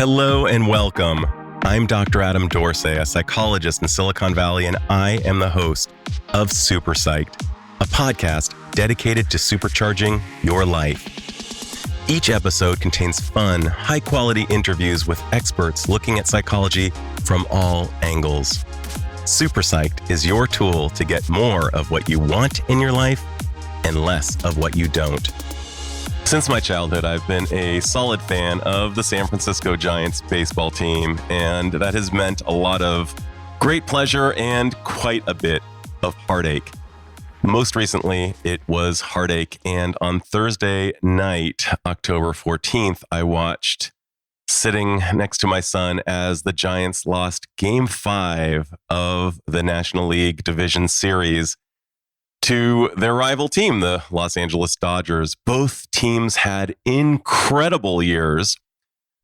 Hello and welcome. I'm Dr. Adam Dorsay, a psychologist in Silicon Valley, and I am the host of SuperPsyched, a podcast dedicated to supercharging your life. Each episode contains fun, high-quality interviews with experts looking at psychology from all angles. SuperPsyched is your tool to get more of what you want in your life and less of what you don't. Since my childhood, I've been a solid fan of the San Francisco Giants baseball team, and that has meant a lot of great pleasure and quite a bit of heartache. Most recently, it was heartache, and on Thursday night, October 14th, I watched, sitting next to my son, as the Giants lost Game 5 of the National League Division Series to their rival team, the Los Angeles Dodgers. Both teams had incredible years.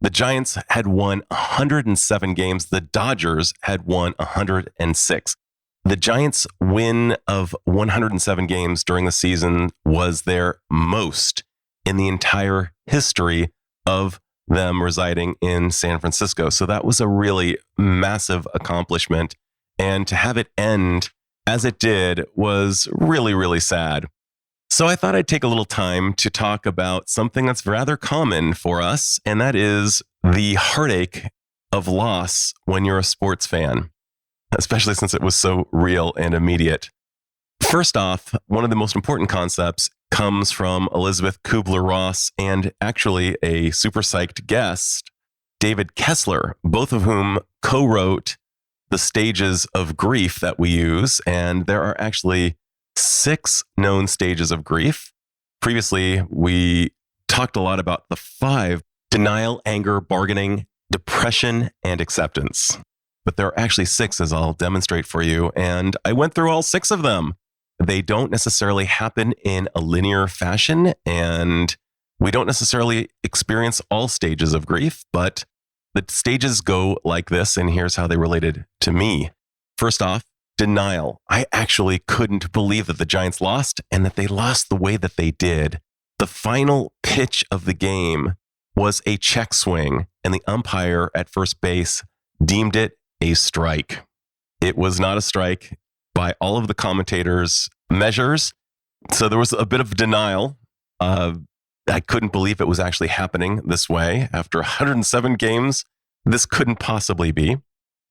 The Giants had won 107 games. The Dodgers had won 106. The Giants' win of 107 games during the season was their most in the entire history of them residing in San Francisco. So that was a really massive accomplishment. And to have it end as it did was really, really sad. So I thought I'd take a little time to talk about something that's rather common for us, and that is the heartache of loss when you're a sports fan, especially since it was so real and immediate. First off, one of the most important concepts comes from Elizabeth Kubler-Ross and actually a SuperPsyched guest, David Kessler, both of whom co-wrote the stages of grief that we use. And there are actually 6 known stages of grief. Previously, we talked a lot about the 5: denial, anger, bargaining, depression, and acceptance. But there are actually 6, as I'll demonstrate for you. And I went through all 6 of them. They don't necessarily happen in a linear fashion, and we don't necessarily experience all stages of grief, but the stages go like this, and here's how they related to me. First off, denial. I actually couldn't believe that the Giants lost, and that they lost the way that they did. The final pitch of the game was a check swing, and the umpire at first base deemed it a strike. It was not a strike by all of the commentators' measures. So there was a bit of denial. I couldn't believe it was actually happening this way. After 107 games, this couldn't possibly be. And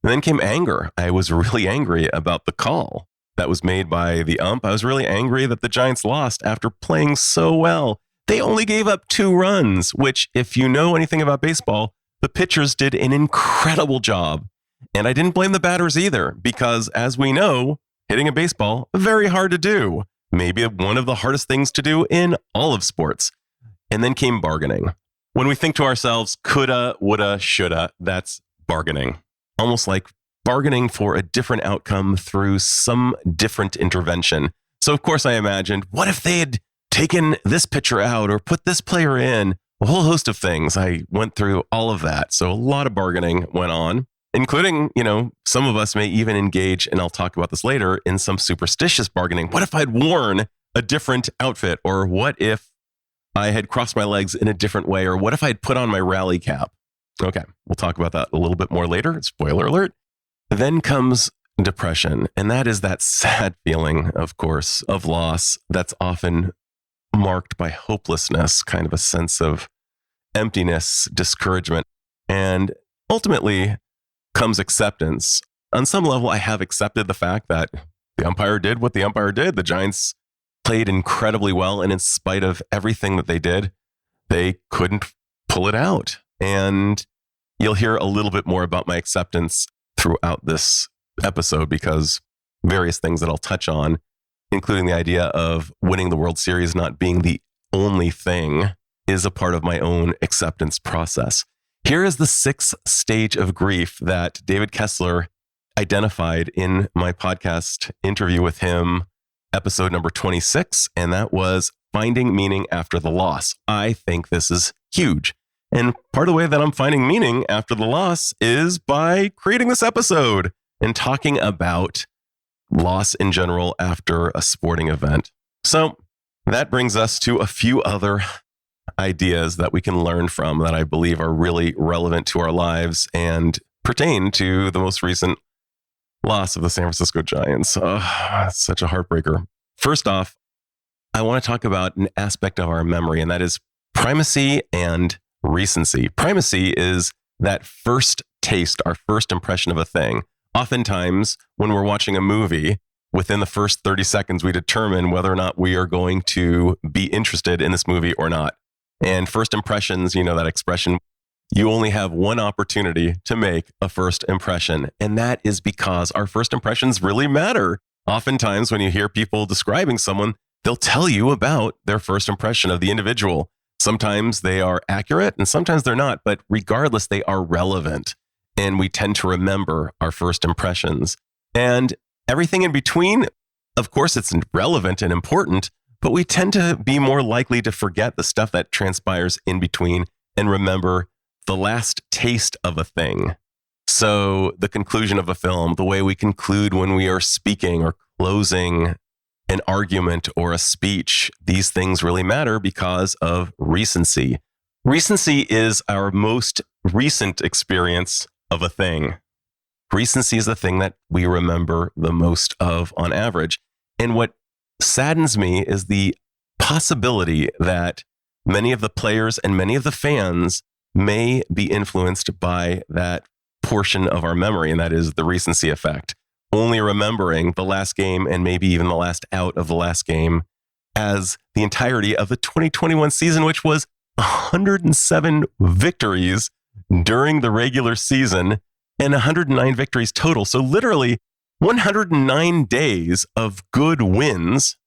then came anger. I was really angry about the call that was made by the ump. I was really angry that the Giants lost after playing so well. They only gave up 2 runs, which, if you know anything about baseball, the pitchers did an incredible job. And I didn't blame the batters either, because as we know, hitting a baseball, very hard to do. Maybe one of the hardest things to do in all of sports. And then came bargaining. When we think to ourselves, coulda, woulda, shoulda, that's bargaining. Almost like bargaining for a different outcome through some different intervention. So of course I imagined, what if they had taken this pitcher out or put this player in? A whole host of things. I went through all of that. So a lot of bargaining went on, including, some of us may even engage, and I'll talk about this later, in some superstitious bargaining. What if I'd worn a different outfit? Or what if I had crossed my legs in a different way? Or what if I'd put on my rally cap? Okay, we'll talk about that a little bit more later. Spoiler alert. Then comes depression. And that is that sad feeling, of course, of loss that's often marked by hopelessness, kind of a sense of emptiness, discouragement. And ultimately comes acceptance. On some level, I have accepted the fact that the umpire did what the umpire did. The Giants played incredibly well, and in spite of everything that they did, they couldn't pull it out. And you'll hear a little bit more about my acceptance throughout this episode, because various things that I'll touch on, including the idea of winning the World Series not being the only thing, is a part of my own acceptance process. Here is the 6th stage of grief that David Kessler identified in my podcast interview with him, episode number 26, and that was finding meaning after the loss. I think this is huge. And part of the way that I'm finding meaning after the loss is by creating this episode and talking about loss in general after a sporting event. So that brings us to a few other ideas that we can learn from that I believe are really relevant to our lives and pertain to the most recent loss of the San Francisco Giants. Such a heartbreaker. First off, I want to talk about an aspect of our memory, and that is primacy and recency. Primacy is that first taste, our first impression of a thing. Oftentimes, when we're watching a movie, within the first 30 seconds, we determine whether or not we are going to be interested in this movie or not. And first impressions, you know that expression, you only have one opportunity to make a first impression. And that is because our first impressions really matter. Oftentimes, when you hear people describing someone, they'll tell you about their first impression of the individual. Sometimes they are accurate and sometimes they're not, but regardless, they are relevant. And we tend to remember our first impressions. And everything in between, of course, it's relevant and important, but we tend to be more likely to forget the stuff that transpires in between and remember the last taste of a thing. So the conclusion of a film, the way we conclude when we are speaking or closing an argument or a speech, these things really matter because of recency. Recency is our most recent experience of a thing. Recency is the thing that we remember the most of on average. And what saddens me is the possibility that many of the players and many of the fans may be influenced by that portion of our memory, and that is the recency effect. Only remembering the last game and maybe even the last out of the last game as the entirety of the 2021 season, which was 107 victories during the regular season and 109 victories total. So literally 109 days of good wins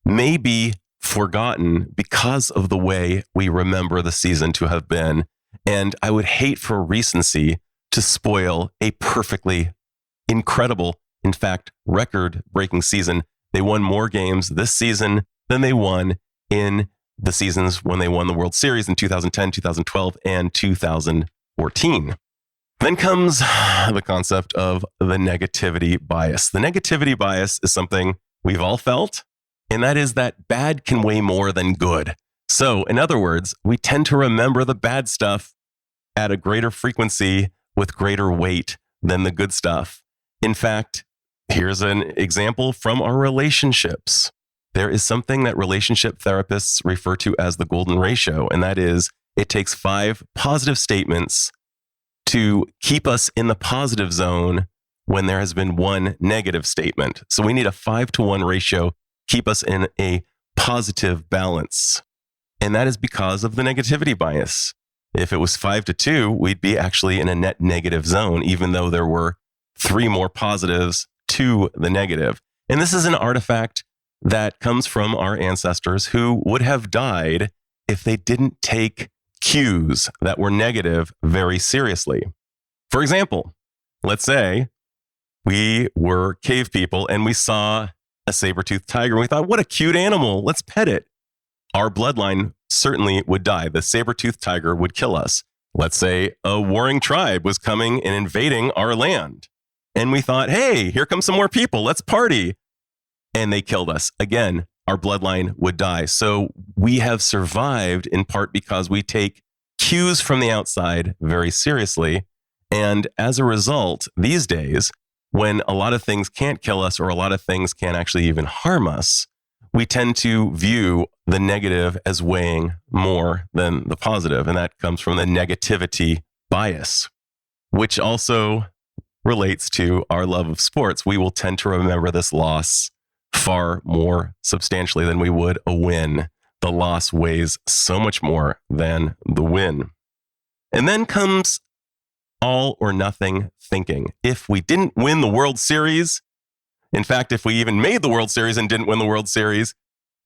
may be forgotten because of the way we remember the season to have been. And I would hate for recency to spoil a perfectly incredible, in fact, record-breaking season. They won more games this season than they won in the seasons when they won the World Series in 2010, 2012, and 2014. Then comes the concept of the negativity bias. The negativity bias is something we've all felt, and that is that bad can weigh more than good. So, in other words, we tend to remember the bad stuff at a greater frequency with greater weight than the good stuff. In fact, here's an example from our relationships. There is something that relationship therapists refer to as the golden ratio, and that is it takes 5 positive statements to keep us in the positive zone when there has been 1 negative statement. So we need a 5-to-1 ratio, keep us in a positive balance. And that is because of the negativity bias. If it was 5-to-2, we'd be actually in a net negative zone, even though there were 3 more positives to the negative. And this is an artifact that comes from our ancestors who would have died if they didn't take cues that were negative very seriously. For example, let's say we were cave people and we saw a saber-toothed tiger and we thought, what a cute animal, let's pet it. Our bloodline certainly would die. The saber-toothed tiger would kill us. Let's say a warring tribe was coming and invading our land. And we thought, hey, here come some more people, let's party. And they killed us. Again, our bloodline would die. So we have survived in part because we take cues from the outside very seriously. And as a result, these days, when a lot of things can't kill us or a lot of things can't actually even harm us, we tend to view the negative as weighing more than the positive. And that comes from the negativity bias, which also relates to our love of sports. We will tend to remember this loss far more substantially than we would a win. The loss weighs so much more than the win. And then comes all or nothing thinking. If we didn't win the World Series, in fact, if we even made the World Series and didn't win the World Series,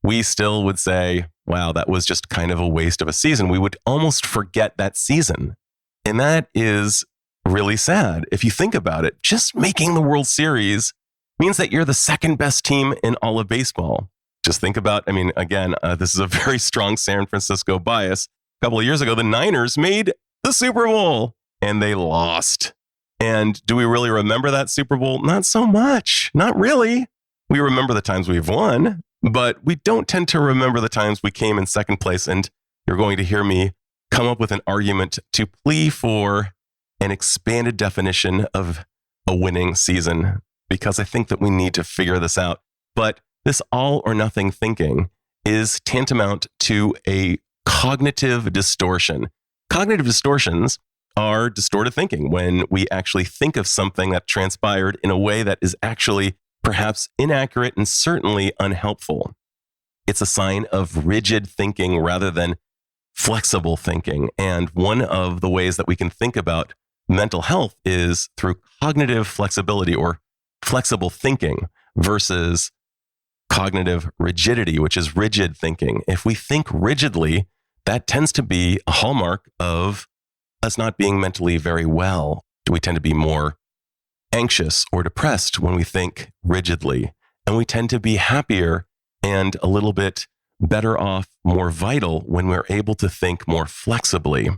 we still would say, wow, that was just kind of a waste of a season. We would almost forget that season. And that is really sad. If you think about it, just making the World Series means that you're the second best team in all of baseball. Just think about, again, this is a very strong San Francisco bias. A couple of years ago, the Niners made the Super Bowl and they lost. And do we really remember that Super Bowl? Not so much. Not really. We remember the times we've won, but we don't tend to remember the times we came in second place and you're going to hear me come up with an argument to plea for an expanded definition of a winning season, because I think that we need to figure this out. But this all or nothing thinking is tantamount to a cognitive distortion. Cognitive distortions are distorted thinking when we actually think of something that transpired in a way that is actually perhaps inaccurate and certainly unhelpful. It's a sign of rigid thinking rather than flexible thinking. And one of the ways that we can think about mental health is through cognitive flexibility or flexible thinking versus cognitive rigidity, which is rigid thinking. If we think rigidly, that tends to be a hallmark of us not being mentally very well. We tend to be more anxious or depressed when we think rigidly, and we tend to be happier and a little bit better off, more vital when we're able to think more flexibly.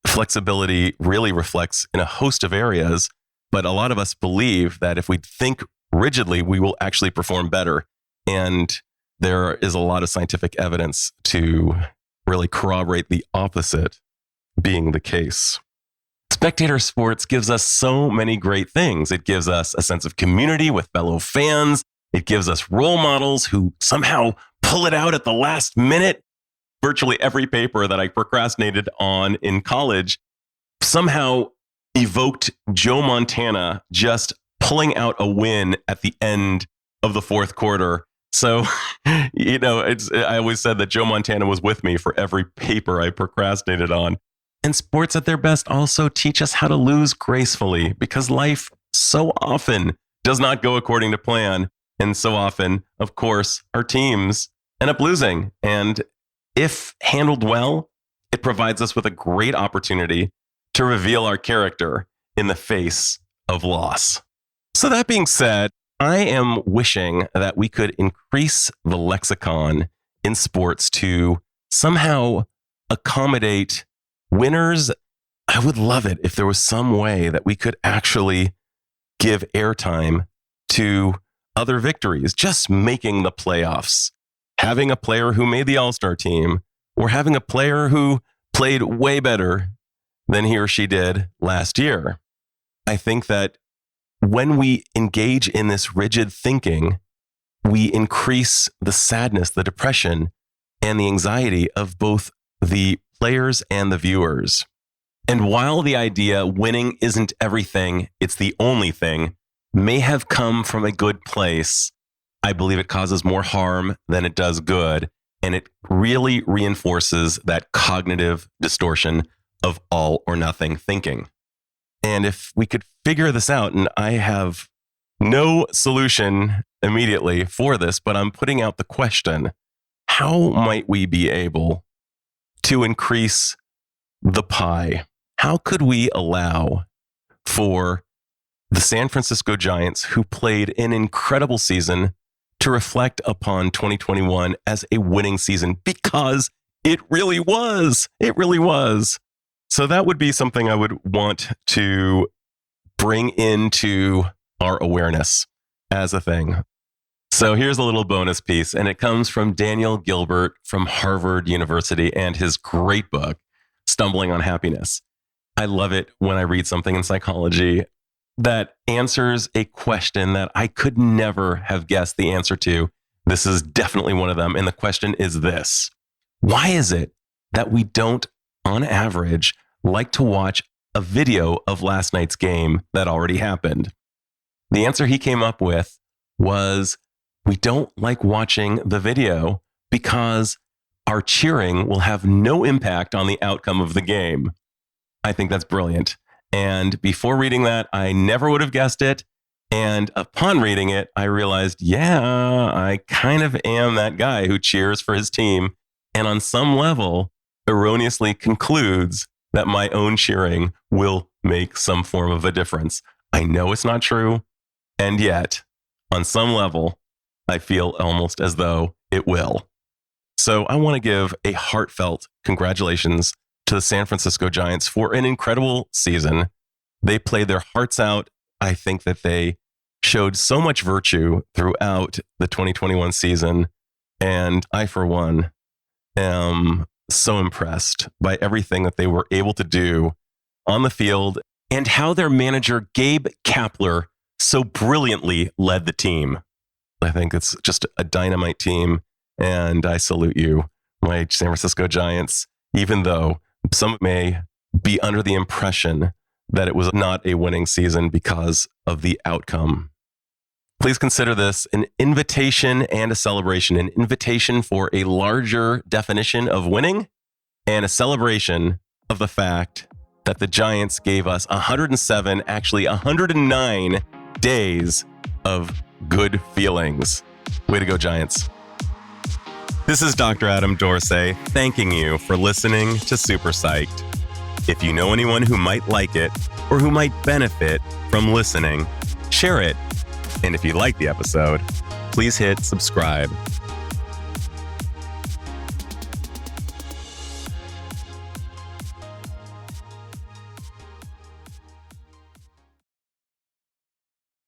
Flexibility really reflects in a host of areas, but a lot of us believe that if we think rigidly, we will actually perform better. And there is a lot of scientific evidence to really corroborate the opposite being the case. Spectator sports gives us so many great things. It gives us a sense of community with fellow fans. It gives us role models who somehow pull it out at the last minute. Virtually every paper that I procrastinated on in college somehow evoked Joe Montana just pulling out a win at the end of the fourth quarter. So, I always said that Joe Montana was with me for every paper I procrastinated on. And sports at their best also teach us how to lose gracefully, because life so often does not go according to plan. And so often, of course, our teams end up losing. And if handled well, it provides us with a great opportunity to reveal our character in the face of loss. So that being said, I am wishing that we could increase the lexicon in sports to somehow accommodate winners. I would love it if there was some way that we could actually give airtime to other victories, just making the playoffs, having a player who made the All-Star team, or having a player who played way better than he or she did last year. I think that when we engage in this rigid thinking, we increase the sadness, the depression, and the anxiety of both the players and the viewers. And while the idea winning isn't everything, it's the only thing, may have come from a good place, I believe it causes more harm than it does good. And it really reinforces that cognitive distortion of all or nothing thinking. And if we could figure this out, and I have no solution immediately for this, but I'm putting out the question, how might we be able to increase the pie? How could we allow for the San Francisco Giants, who played an incredible season, to reflect upon 2021 as a winning season? Because it really was. It really was. So that would be something I would want to bring into our awareness as a thing. So here's a little bonus piece, and it comes from Daniel Gilbert from Harvard University and his great book, Stumbling on Happiness. I love it when I read something in psychology that answers a question that I could never have guessed the answer to. This is definitely one of them. And the question is this: why is it that we don't, on average, like to watch a video of last night's game that already happened? The answer he came up with was, we don't like watching the video because our cheering will have no impact on the outcome of the game. I think that's brilliant. And before reading that, I never would have guessed it. And upon reading it, I realized, yeah, I kind of am that guy who cheers for his team, and on some level erroneously concludes that my own cheering will make some form of a difference. I know it's not true. And yet, on some level, I feel almost as though it will. So I want to give a heartfelt congratulations to the San Francisco Giants for an incredible season. They played their hearts out. I think that they showed so much virtue throughout the 2021 season. And I, for one, am so impressed by everything that they were able to do on the field and how their manager, Gabe Kapler, so brilliantly led the team. I think it's just a dynamite team, and I salute you, my San Francisco Giants, even though some may be under the impression that it was not a winning season because of the outcome. Please consider this an invitation and a celebration, an invitation for a larger definition of winning and a celebration of the fact that the Giants gave us 107, actually 109 days of good feelings. Way to go, Giants. This is Dr. Adam Dorsay thanking you for listening to Super Psyched. If you know anyone who might like it or who might benefit from listening, share it. And if you like the episode, please hit subscribe